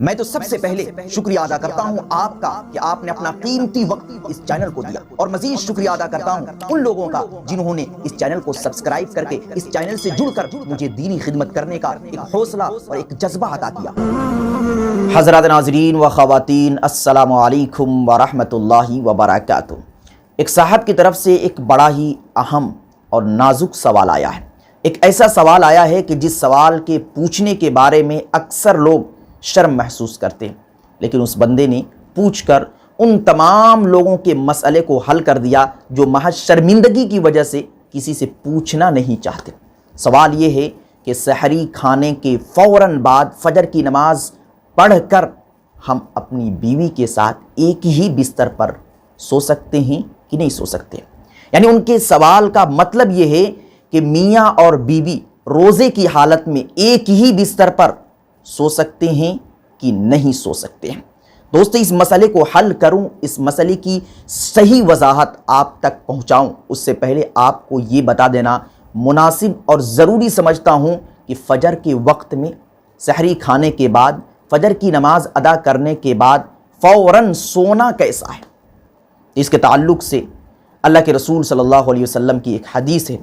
میں تو سب سے پہلے شکریہ ادا کرتا ہوں آپ کا کہ آپ نے اپنا قیمتی وقت اس چینل کو دیا، اور مزید شکریہ ادا کرتا ہوں ان لوگوں کا جنہوں نے اس چینل کو سبسکرائب کر کے اس چینل سے جڑ کر مجھے دینی خدمت کرنے کا ایک حوصلہ اور ایک جذبہ عطا کیا۔ حضرات ناظرین و خواتین، السلام علیکم ورحمۃ اللہ وبرکاتہ۔ ایک صاحب کی طرف سے ایک بڑا ہی اہم اور نازک سوال آیا ہے۔ ایک ایسا سوال آیا ہے کہ جس سوال کے پوچھنے کے بارے میں اکثر لوگ شرم محسوس کرتے ہیں، لیکن اس بندے نے پوچھ کر ان تمام لوگوں کے مسئلے کو حل کر دیا جو محض شرمندگی کی وجہ سے کسی سے پوچھنا نہیں چاہتے۔ سوال یہ ہے کہ سحری کھانے کے فوراً بعد فجر کی نماز پڑھ کر ہم اپنی بیوی کے ساتھ ایک ہی بستر پر سو سکتے ہیں کہ نہیں سو سکتے؟ یعنی ان کے سوال کا مطلب یہ ہے کہ میاں اور بیوی روزے کی حالت میں ایک ہی بستر پر سو سکتے ہیں کہ نہیں سو سکتے ہیں۔ دوستو، اس مسئلے کو حل کروں، اس مسئلے کی صحیح وضاحت آپ تک پہنچاؤں، اس سے پہلے آپ کو یہ بتا دینا مناسب اور ضروری سمجھتا ہوں کہ فجر کے وقت میں سحری کھانے کے بعد فجر کی نماز ادا کرنے کے بعد فوراً سونا کیسا ہے۔ اس کے تعلق سے اللہ کے رسول صلی اللہ علیہ وسلم کی ایک حدیث ہے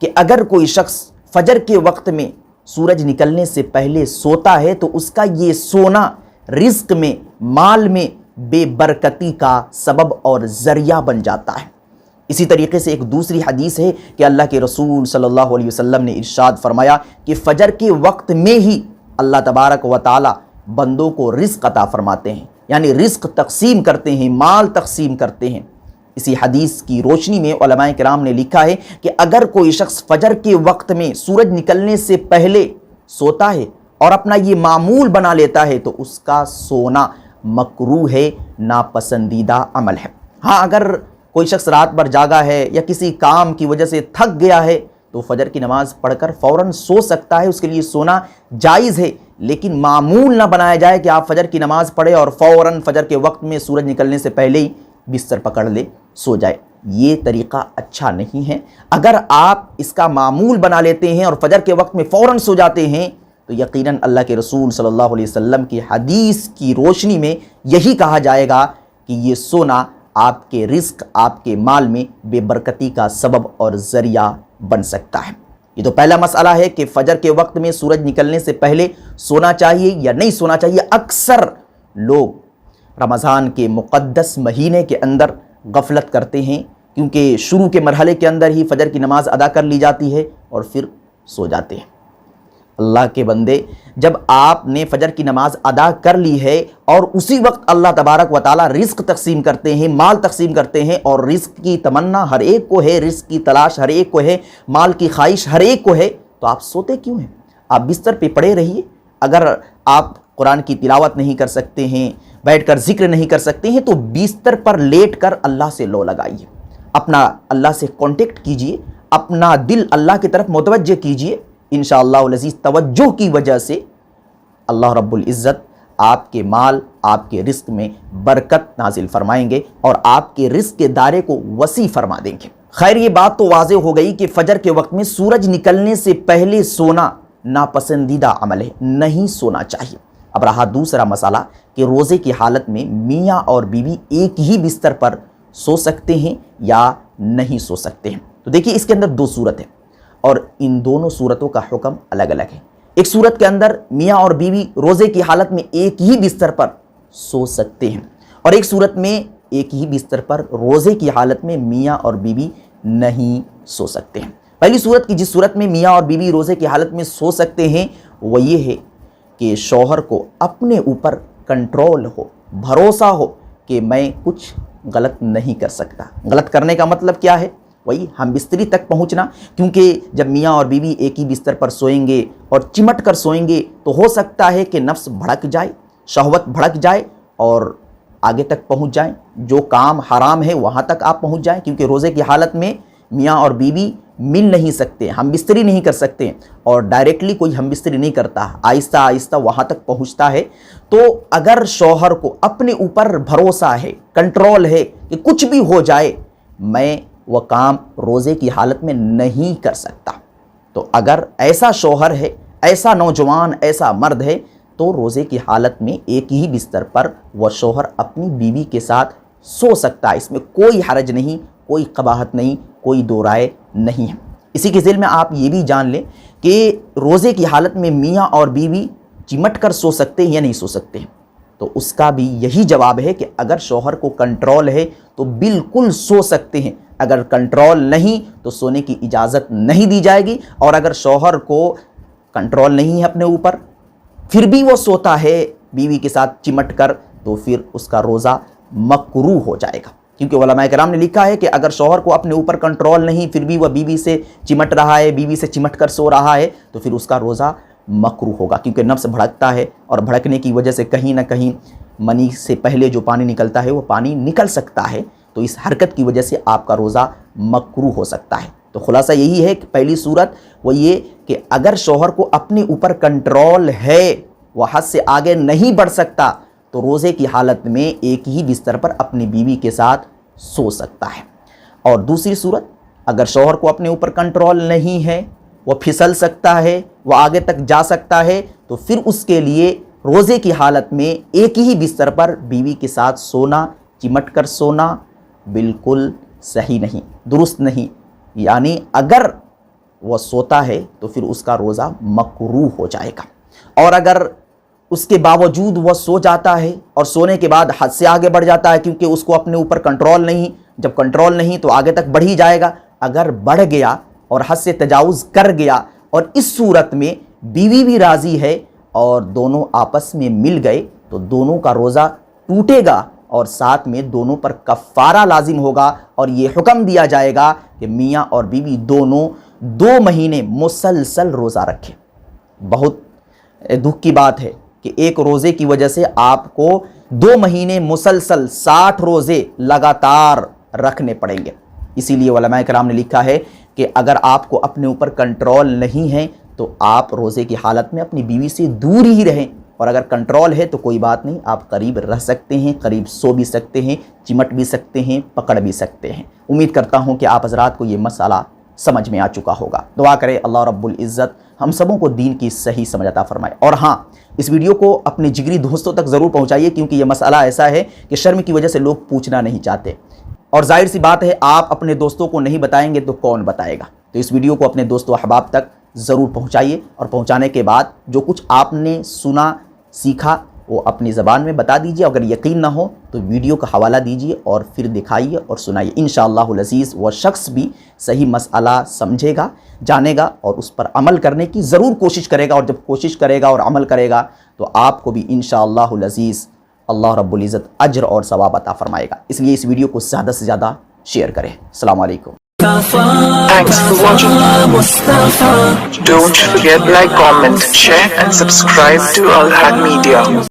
کہ اگر کوئی شخص فجر کے وقت میں سورج نکلنے سے پہلے سوتا ہے تو اس کا یہ سونا رزق میں، مال میں بے برکتی کا سبب اور ذریعہ بن جاتا ہے۔ اسی طریقے سے ایک دوسری حدیث ہے کہ اللہ کے رسول صلی اللہ علیہ وسلم نے ارشاد فرمایا کہ فجر کے وقت میں ہی اللہ تبارک و تعالی بندوں کو رزق عطا فرماتے ہیں، یعنی رزق تقسیم کرتے ہیں، مال تقسیم کرتے ہیں۔ اسی حدیث کی روشنی میں علماء کرام نے لکھا ہے کہ اگر کوئی شخص فجر کے وقت میں سورج نکلنے سے پہلے سوتا ہے اور اپنا یہ معمول بنا لیتا ہے تو اس کا سونا مکروہ ہے، ناپسندیدہ عمل ہے۔ ہاں، اگر کوئی شخص رات بھر جاگا ہے یا کسی کام کی وجہ سے تھک گیا ہے تو فجر کی نماز پڑھ کر فوراً سو سکتا ہے، اس کے لیے سونا جائز ہے، لیکن معمول نہ بنایا جائے کہ آپ فجر کی نماز پڑھیں اور فوراً فجر کے وقت میں سورج نکلنے سے پہلے ہی بستر پکڑ لے سو جائے۔ یہ طریقہ اچھا نہیں ہے۔ اگر آپ اس کا معمول بنا لیتے ہیں اور فجر کے وقت میں فوراً سو جاتے ہیں تو یقیناً اللہ کے رسول صلی اللہ علیہ وسلم کی حدیث کی روشنی میں یہی کہا جائے گا کہ یہ سونا آپ کے رزق، آپ کے مال میں بے برکتی کا سبب اور ذریعہ بن سکتا ہے۔ یہ تو پہلا مسئلہ ہے کہ فجر کے وقت میں سورج نکلنے سے پہلے سونا چاہیے یا نہیں سونا چاہیے۔ اکثر لوگ رمضان کے مقدس مہینے کے اندر غفلت کرتے ہیں، کیونکہ شروع کے مرحلے کے اندر ہی فجر کی نماز ادا کر لی جاتی ہے اور پھر سو جاتے ہیں۔ اللہ کے بندے، جب آپ نے فجر کی نماز ادا کر لی ہے اور اسی وقت اللہ تبارک و تعالی رزق تقسیم کرتے ہیں، مال تقسیم کرتے ہیں، اور رزق کی تمنا ہر ایک کو ہے، رزق کی تلاش ہر ایک کو ہے، مال کی خواہش ہر ایک کو ہے، تو آپ سوتے کیوں ہیں؟ آپ بستر پہ پڑے رہیے۔ اگر آپ قرآن کی تلاوت نہیں کر سکتے ہیں، بیٹھ کر ذکر نہیں کر سکتے ہیں، تو بستر پر لیٹ کر اللہ سے لو لگائیے، اپنا اللہ سے کانٹیکٹ کیجئے، اپنا دل اللہ کی طرف متوجہ کیجئے۔ انشاءاللہ العزیز توجہ کی وجہ سے اللہ رب العزت آپ کے مال، آپ کے رزق میں برکت نازل فرمائیں گے اور آپ کے رزق کے دائرے کو وسیع فرما دیں گے۔ خیر، یہ بات تو واضح ہو گئی کہ فجر کے وقت میں سورج نکلنے سے پہلے سونا ناپسندیدہ عمل ہے، نہیں سونا چاہیے۔ اب رہا دوسرا مسئلہ کہ روزے کی حالت میں میاں اور بیوی ایک ہی بستر پر سو سکتے ہیں یا نہیں سو سکتے ہیں۔ تو دیکھیے، اس کے اندر دو صورت ہیں اور ان دونوں صورتوں کا حکم الگ الگ ہے۔ ایک صورت کے اندر میاں اور بیوی روزے کی حالت میں ایک ہی بستر پر سو سکتے ہیں، اور ایک صورت میں ایک ہی بستر پر روزے کی حالت میں میاں اور بیوی نہیں سو سکتے ہیں۔ پہلی صورت کی جس صورت میں میاں اور بیوی روزے کی حالت میں سو سکتے ہیں وہ یہ ہے کہ شوہر کو اپنے اوپر کنٹرول ہو، بھروسہ ہو کہ میں کچھ غلط نہیں کر سکتا۔ غلط کرنے کا مطلب کیا ہے؟ وہی ہم بستری تک پہنچنا، کیونکہ جب میاں اور بیوی ایک ہی بستر پر سوئیں گے اور چمٹ کر سوئیں گے تو ہو سکتا ہے کہ نفس بھڑک جائے، شہوت بھڑک جائے اور آگے تک پہنچ جائیں، جو کام حرام ہے وہاں تک آپ پہنچ جائیں، کیونکہ روزے کی حالت میں میاں اور بیوی مل نہیں سکتے، ہم بستری نہیں کر سکتے، اور ڈائریکٹلی کوئی ہم بستری نہیں کرتا، آہستہ آہستہ وہاں تک پہنچتا ہے۔ تو اگر شوہر کو اپنے اوپر بھروسہ ہے، کنٹرول ہے کہ کچھ بھی ہو جائے میں وہ کام روزے کی حالت میں نہیں کر سکتا، تو اگر ایسا شوہر ہے، ایسا نوجوان، ایسا مرد ہے، تو روزے کی حالت میں ایک ہی بستر پر وہ شوہر اپنی بیوی کے ساتھ سو سکتا ہے، اس میں کوئی حرج نہیں، کوئی قباحت نہیں، کوئی دو رائے نہیں ہے۔ اسی کے ذیل میں آپ یہ بھی جان لیں کہ روزے کی حالت میں میاں اور بیوی چمٹ کر سو سکتے ہیں یا نہیں سو سکتے ہیں، تو اس کا بھی یہی جواب ہے کہ اگر شوہر کو کنٹرول ہے تو بالکل سو سکتے ہیں، اگر کنٹرول نہیں تو سونے کی اجازت نہیں دی جائے گی، اور اگر شوہر کو کنٹرول نہیں ہے اپنے اوپر پھر بھی وہ سوتا ہے بیوی کے ساتھ چمٹ کر، تو پھر اس کا روزہ مکروہ ہو جائے گا، کیونکہ علماء کرام نے لکھا ہے کہ اگر شوہر کو اپنے اوپر کنٹرول نہیں پھر بھی وہ بیوی سے چمٹ رہا ہے، بیوی سے چمٹ کر سو رہا ہے، تو پھر اس کا روزہ مکروہ ہوگا، کیونکہ نفس بھڑکتا ہے اور بھڑکنے کی وجہ سے کہیں نہ کہیں منی سے پہلے جو پانی نکلتا ہے وہ پانی نکل سکتا ہے، تو اس حرکت کی وجہ سے آپ کا روزہ مکروہ ہو سکتا ہے۔ تو خلاصہ یہی ہے کہ پہلی صورت وہ یہ کہ اگر شوہر کو اپنے اوپر کنٹرول ہے، وہ حد سے آگے نہیں بڑھ سکتا، تو روزے کی حالت میں ایک ہی بستر پر اپنی بیوی کے ساتھ سو سکتا ہے۔ اور دوسری صورت، اگر شوہر کو اپنے اوپر کنٹرول نہیں ہے، وہ پھسل سکتا ہے، وہ آگے تک جا سکتا ہے، تو پھر اس کے لیے روزے کی حالت میں ایک ہی بستر پر بیوی کے ساتھ سونا، چمٹ کر سونا بالکل صحیح نہیں، درست نہیں، یعنی اگر وہ سوتا ہے تو پھر اس کا روزہ مکروہ ہو جائے گا، اور اگر اس کے باوجود وہ سو جاتا ہے اور سونے کے بعد حد سے آگے بڑھ جاتا ہے، کیونکہ اس کو اپنے اوپر کنٹرول نہیں، جب کنٹرول نہیں تو آگے تک بڑھ ہی جائے گا، اگر بڑھ گیا اور حد سے تجاوز کر گیا اور اس صورت میں بیوی بھی راضی ہے اور دونوں آپس میں مل گئے، تو دونوں کا روزہ ٹوٹے گا اور ساتھ میں دونوں پر کفارہ لازم ہوگا، اور یہ حکم دیا جائے گا کہ میاں اور بیوی دونوں 2 مہینے مسلسل روزہ رکھیں۔ بہت دکھ کی بات ہے کہ ایک روزے کی وجہ سے آپ کو 2 مہینے مسلسل 60 روزے لگاتار رکھنے پڑیں گے۔ اسی لیے علماء کرام نے لکھا ہے کہ اگر آپ کو اپنے اوپر کنٹرول نہیں ہے تو آپ روزے کی حالت میں اپنی بیوی سے دور ہی رہیں، اور اگر کنٹرول ہے تو کوئی بات نہیں، آپ قریب رہ سکتے ہیں، قریب سو بھی سکتے ہیں، چمٹ بھی سکتے ہیں، پکڑ بھی سکتے ہیں۔ امید کرتا ہوں کہ آپ حضرات کو یہ مسئلہ سمجھ میں آ چکا ہوگا۔ دعا کرے اللہ رب العزت ہم سبوں کو دین کی صحیح سمجھ عطا فرمائے۔ اور ہاں، اس ویڈیو کو اپنے جگری دوستوں تک ضرور پہنچائیے، کیونکہ یہ مسئلہ ایسا ہے کہ شرم کی وجہ سے لوگ پوچھنا نہیں چاہتے، اور ظاہر سی بات ہے آپ اپنے دوستوں کو نہیں بتائیں گے تو کون بتائے گا۔ تو اس ویڈیو کو اپنے دوست و احباب تک ضرور پہنچائیے، اور پہنچانے کے بعد جو کچھ آپ نے سنا سیکھا وہ اپنی زبان میں بتا دیجیے، اگر یقین نہ ہو تو ویڈیو کا حوالہ دیجیے اور پھر دکھائیے اور سنائیے۔ انشاءاللہ العزیز وہ شخص بھی صحیح مسئلہ سمجھے گا، جانے گا، اور اس پر عمل کرنے کی ضرور کوشش کرے گا، اور جب کوشش کرے گا اور عمل کرے گا تو آپ کو بھی انشاءاللہ العزیز اللہ رب العزت اجر اور ثواب عطا فرمائے گا۔ اس لیے اس ویڈیو کو زیادہ سے زیادہ شیئر کریں۔ السلام علیکم۔ Thanks for watching. Don't forget like, comment, share and subscribe to Al Had Media.